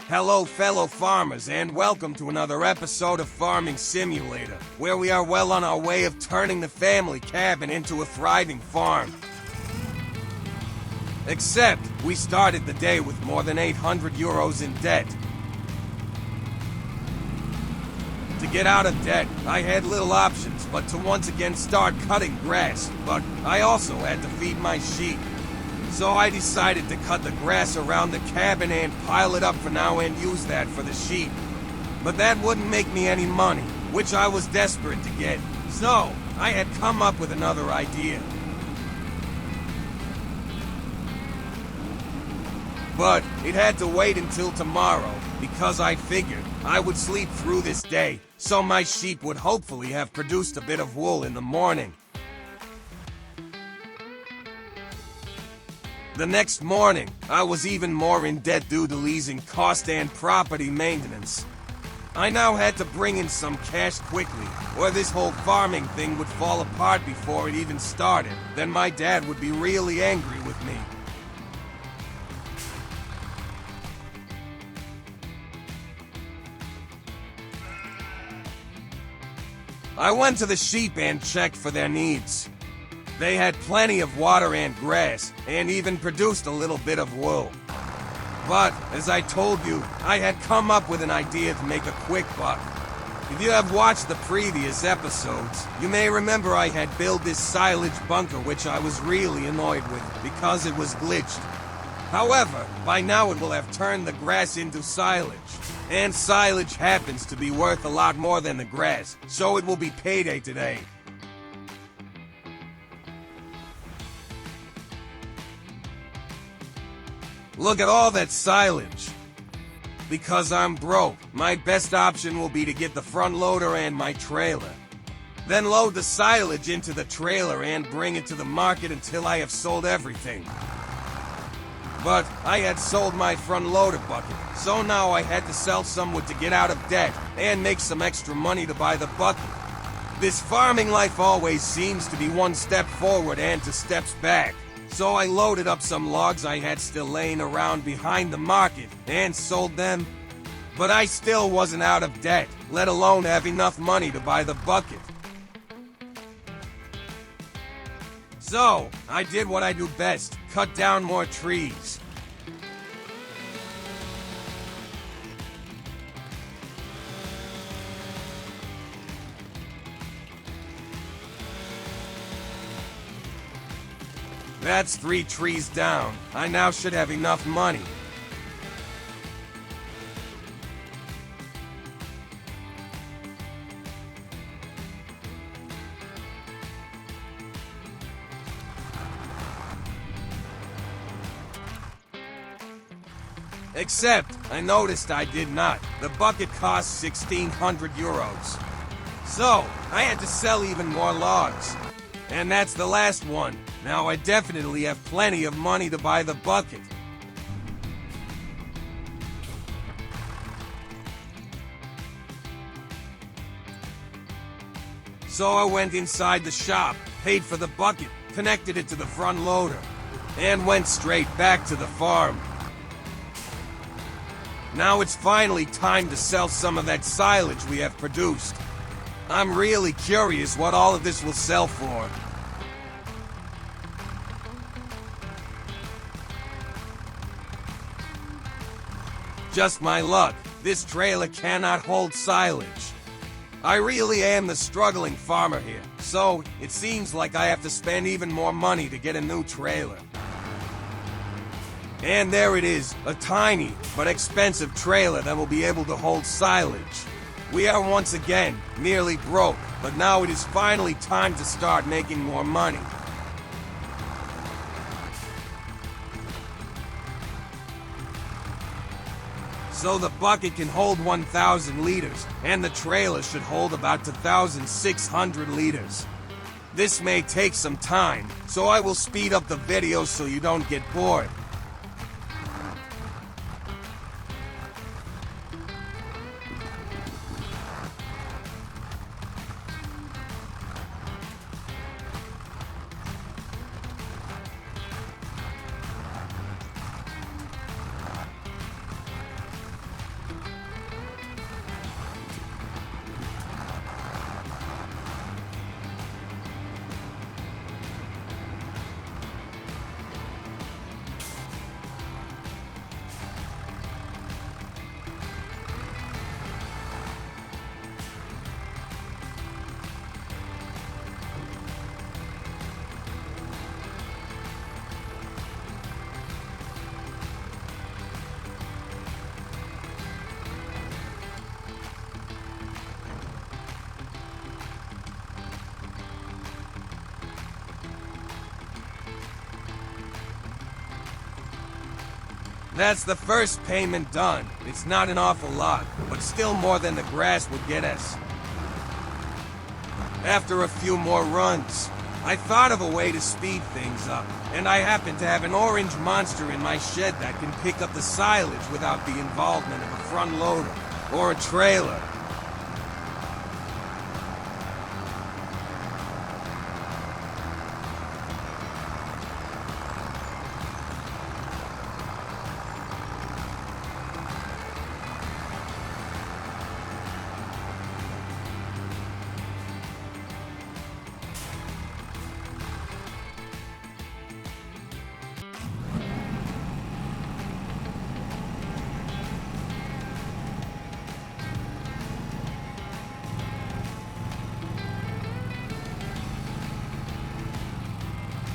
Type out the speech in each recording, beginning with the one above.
Hello fellow farmers and welcome to another episode of Farming Simulator, where we are well on our way of turning the family cabin into a thriving farm. Except, we started the day with more than 800 euros in debt. To get out of debt, I had little options but to once again start cutting grass, but I also had to feed my sheep. So I decided to cut the grass around the cabin and pile it up for now and use that for the sheep. But that wouldn't make me any money, which I was desperate to get. So, I had come up with another idea. But it had to wait until tomorrow, because I figured I would sleep through this day, so my sheep would hopefully have produced a bit of wool in the morning. The next morning, I was even more in debt due to leasing cost and property maintenance. I now had to bring in some cash quickly, or this whole farming thing would fall apart before it even started. Then my dad would be really angry with me. I went to the sheep and checked for their needs. They had plenty of water and grass, and even produced a little bit of wool. But, as I told you, I had come up with an idea to make a quick buck. If you have watched the previous episodes, you may remember I had built this silage bunker which I was really annoyed with because it was glitched. However, by now it will have turned the grass into silage. And silage happens to be worth a lot more than the grass, so it will be payday today. Look at all that silage. Because I'm broke, my best option will be to get the front loader and my trailer. Then load the silage into the trailer and bring it to the market until I have sold everything. But I had sold my front loader bucket, so now I had to sell some wood to get out of debt and make some extra money to buy the bucket. This farming life always seems to be one step forward and two steps back. So I loaded up some logs I had still laying around behind the market and sold them. But I still wasn't out of debt, let alone have enough money to buy the bucket. So, I did what I do best, cut down more trees. That's 3 trees down. I now should have enough money. Except, I noticed I did not. The bucket cost 1,600 euros. So, I had to sell even more logs. And that's the last one. Now I definitely have plenty of money to buy the bucket. So I went inside the shop, paid for the bucket, connected it to the front loader, and went straight back to the farm. Now it's finally time to sell some of that silage we have produced. I'm really curious what all of this will sell for. Just my luck, this trailer cannot hold silage. I really am the struggling farmer here, so it seems like I have to spend even more money to get a new trailer. And there it is, a tiny but expensive trailer that will be able to hold silage. We are once again nearly broke, but now it is finally time to start making more money. So the bucket can hold 1,000 liters, and the trailer should hold about 2,600 liters. This may take some time, so I will speed up the video so you don't get bored. That's the first payment done. It's not an awful lot, but still more than the grass would get us. After a few more runs, I thought of a way to speed things up, and I happen to have an orange monster in my shed that can pick up the silage without the involvement of a front loader or a trailer.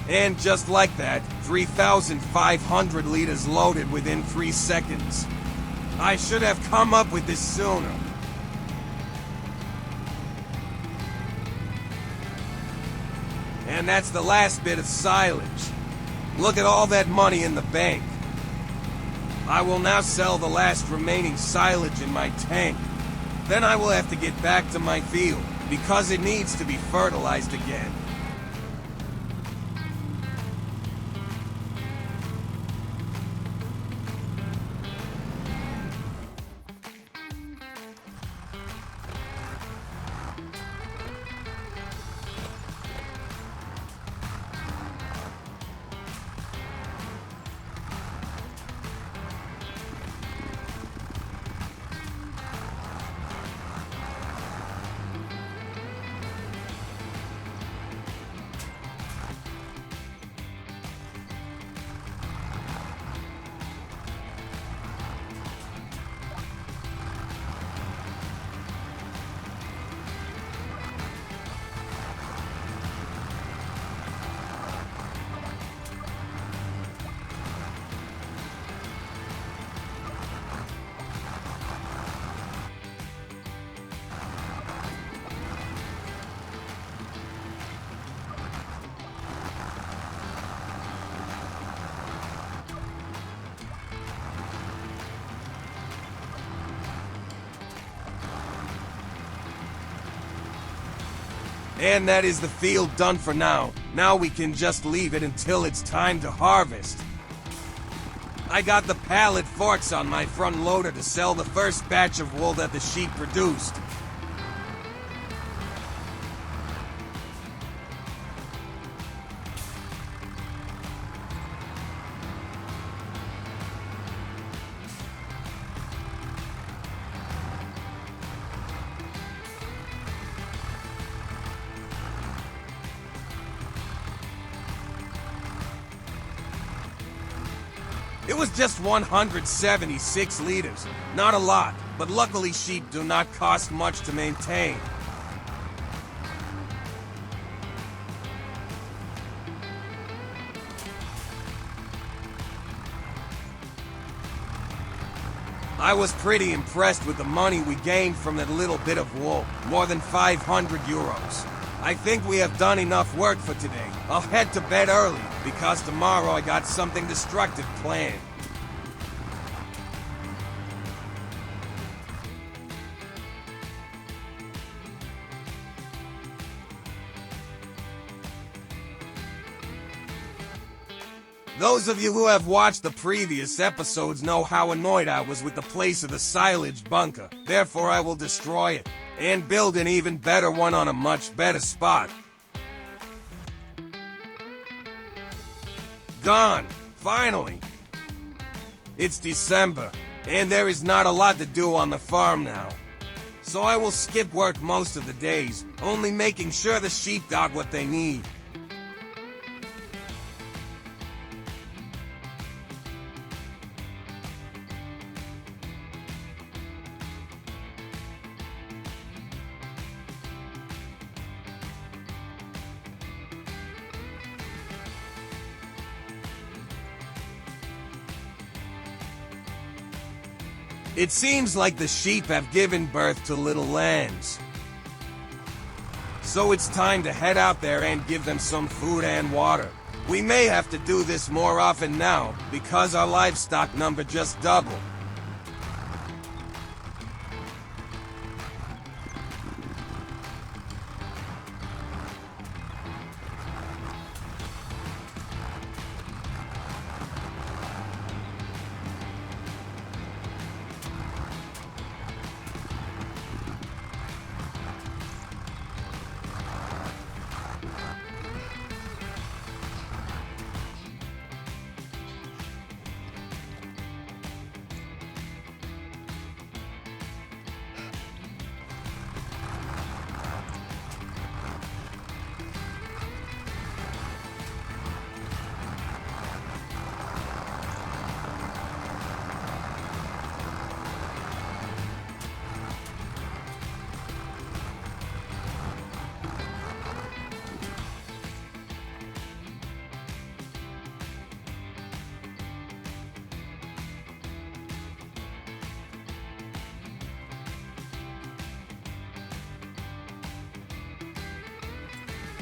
And just like that, 3,500 liters loaded within 3 seconds. I should have come up with this sooner. And that's the last bit of silage. Look at all that money in the bank. I will now sell the last remaining silage in my tank. Then I will have to get back to my field, because it needs to be fertilized again. And that is the field done for now. Now we can just leave it until it's time to harvest. I got the pallet forks on my front loader to sell the first batch of wool that the sheep produced. It was just 176 liters. Not a lot, but luckily sheep do not cost much to maintain. I was pretty impressed with the money we gained from that little bit of wool. More than 500 euros. I think we have done enough work for today. I'll head to bed early, because tomorrow I got something destructive planned. Those of you who have watched the previous episodes know how annoyed I was with the place of the silage bunker. Therefore I will destroy it, and build an even better one on a much better spot. Gone! Finally! It's December, and there is not a lot to do on the farm now. So I will skip work most of the days, only making sure the sheep got what they need. It seems like the sheep have given birth to little lambs. So it's time to head out there and give them some food and water. We may have to do this more often now, because our livestock number just doubled.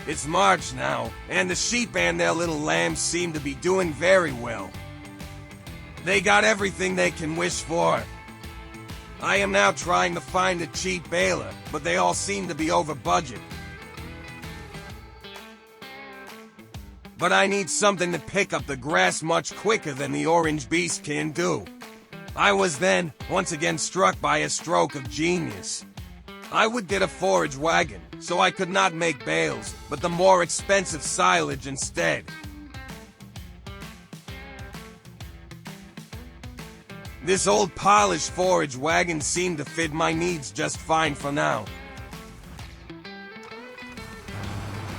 It's March now, and the sheep and their little lambs seem to be doing very well. They got everything they can wish for. I am now trying to find a cheap baler, but they all seem to be over budget. But I need something to pick up the grass much quicker than the orange beast can do. I was then, once again, struck by a stroke of genius. I would get a forage wagon, so I could not make bales, but the more expensive silage instead. This old polished forage wagon seemed to fit my needs just fine for now.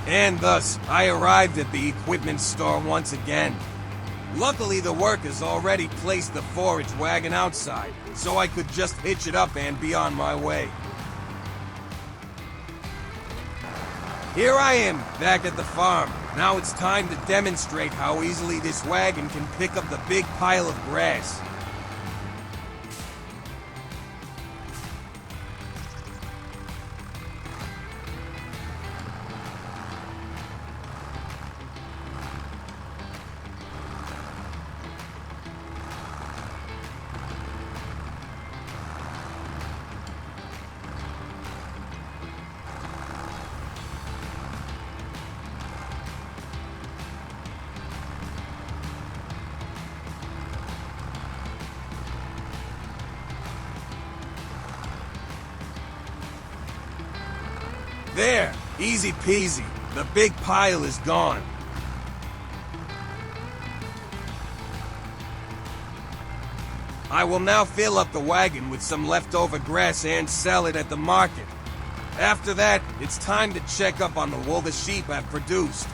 And thus, I arrived at the equipment store once again. Luckily, the workers already placed the forage wagon outside, so I could just hitch it up and be on my way. Here I am, back at the farm. Now it's time to demonstrate how easily this wagon can pick up the big pile of grass. There, easy peasy. The big pile is gone. I will now fill up the wagon with some leftover grass and sell it at the market. After that, it's time to check up on the wool the sheep have produced.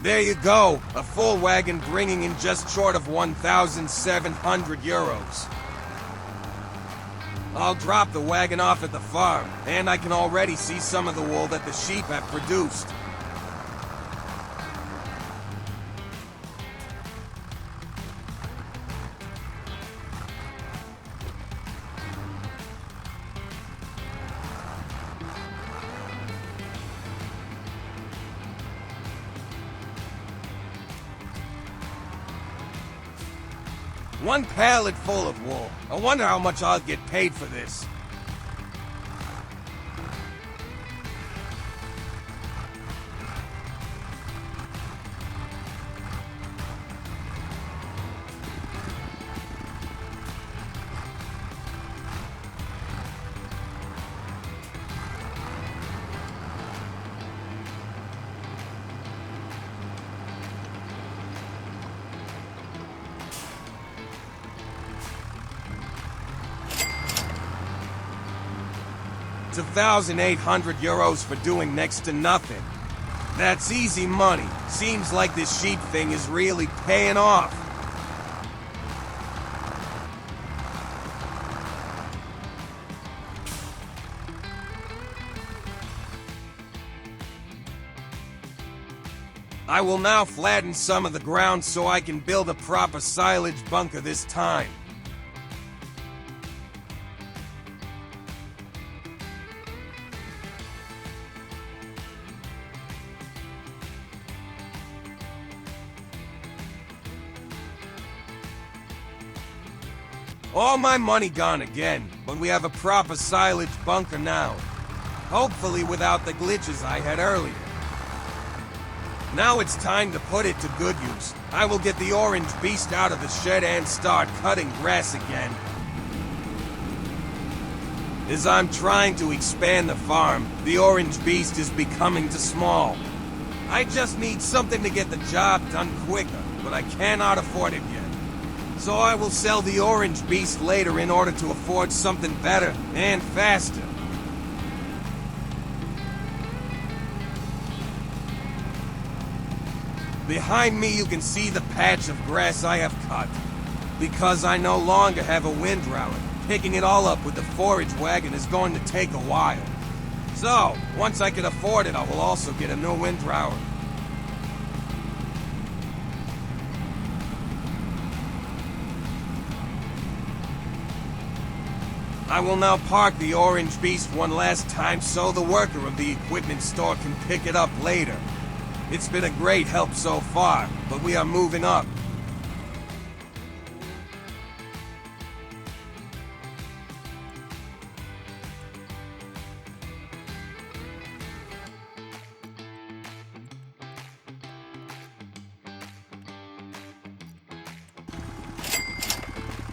There you go, a full wagon bringing in just short of 1,700 euros. I'll drop the wagon off at the farm, and I can already see some of the wool that the sheep have produced. One pallet full of wool. I wonder how much I'll get paid for this. It's 1,800 euros for doing next to nothing. That's easy money. Seems like this sheep thing is really paying off. I will now flatten some of the ground so I can build a proper silage bunker this time. All my money gone again, but we have a proper silage bunker now. Hopefully without the glitches I had earlier. Now it's time to put it to good use. I will get the orange beast out of the shed and start cutting grass again. As I'm trying to expand the farm, the orange beast is becoming too small. I just need something to get the job done quicker, but I cannot afford it yet. So I will sell the orange beast later in order to afford something better and faster. Behind me you can see the patch of grass I have cut. Because I no longer have a windrower, picking it all up with the forage wagon is going to take a while. So, once I can afford it, I will also get a new windrower. I will now park the orange beast one last time so the worker of the equipment store can pick it up later. It's been a great help so far, but we are moving up.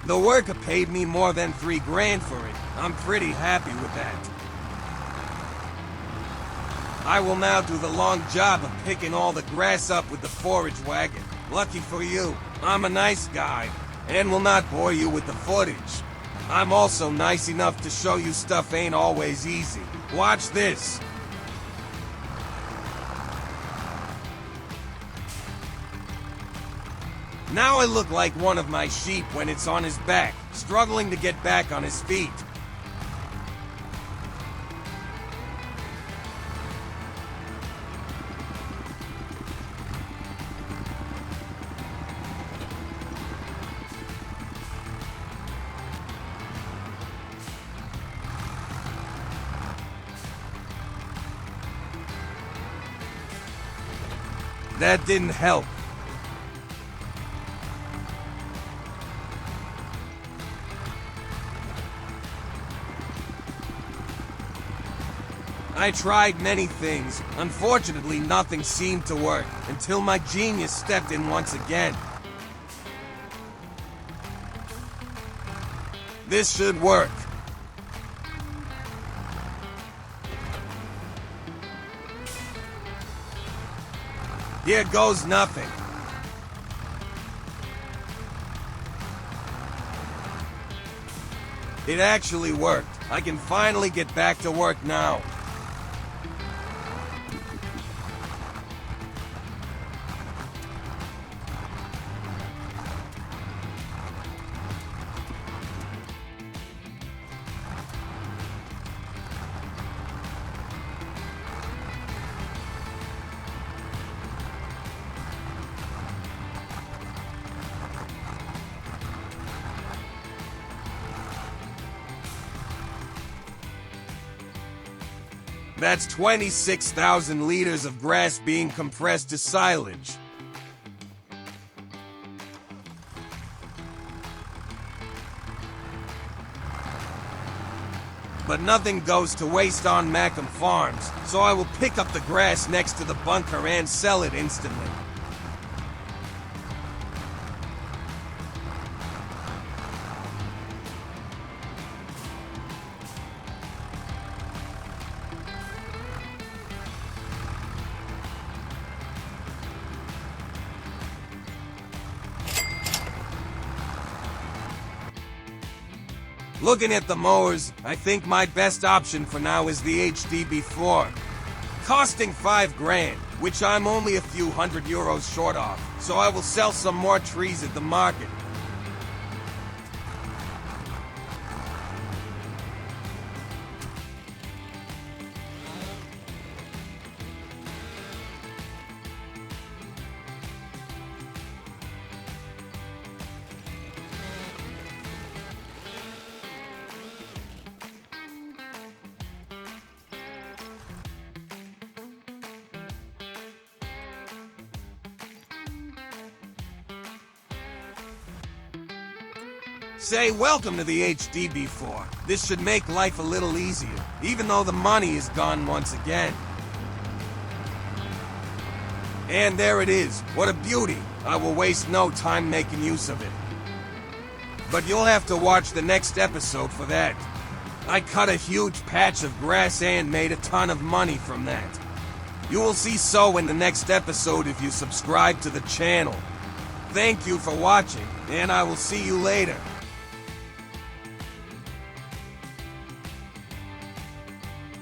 The worker paid me more than $3 grand for it. I'm pretty happy with that. I will now do the long job of picking all the grass up with the forage wagon. Lucky for you, I'm a nice guy, and will not bore you with the footage. I'm also nice enough to show you stuff ain't always easy. Watch this. Now I look like one of my sheep when it's on his back, struggling to get back on his feet. That didn't help. I tried many things. Unfortunately, nothing seemed to work, until my genius stepped in once again. This should work. Here goes nothing. It actually worked. I can finally get back to work now. That's 26,000 liters of grass being compressed to silage. But nothing goes to waste on Macam Farms, so I will pick up the grass next to the bunker and sell it instantly. Looking at the mowers, I think my best option for now is the HDB4. Costing $5 grand, which I'm only a few €100 short of, so I will sell some more trees at the market. Say welcome to the HDB4. This should make life a little easier, even though the money is gone once again. And there it is. What a beauty. I will waste no time making use of it. But you'll have to watch the next episode for that. I cut a huge patch of grass and made a ton of money from that. You will see so in the next episode if you subscribe to the channel. Thank you for watching, and I will see you later.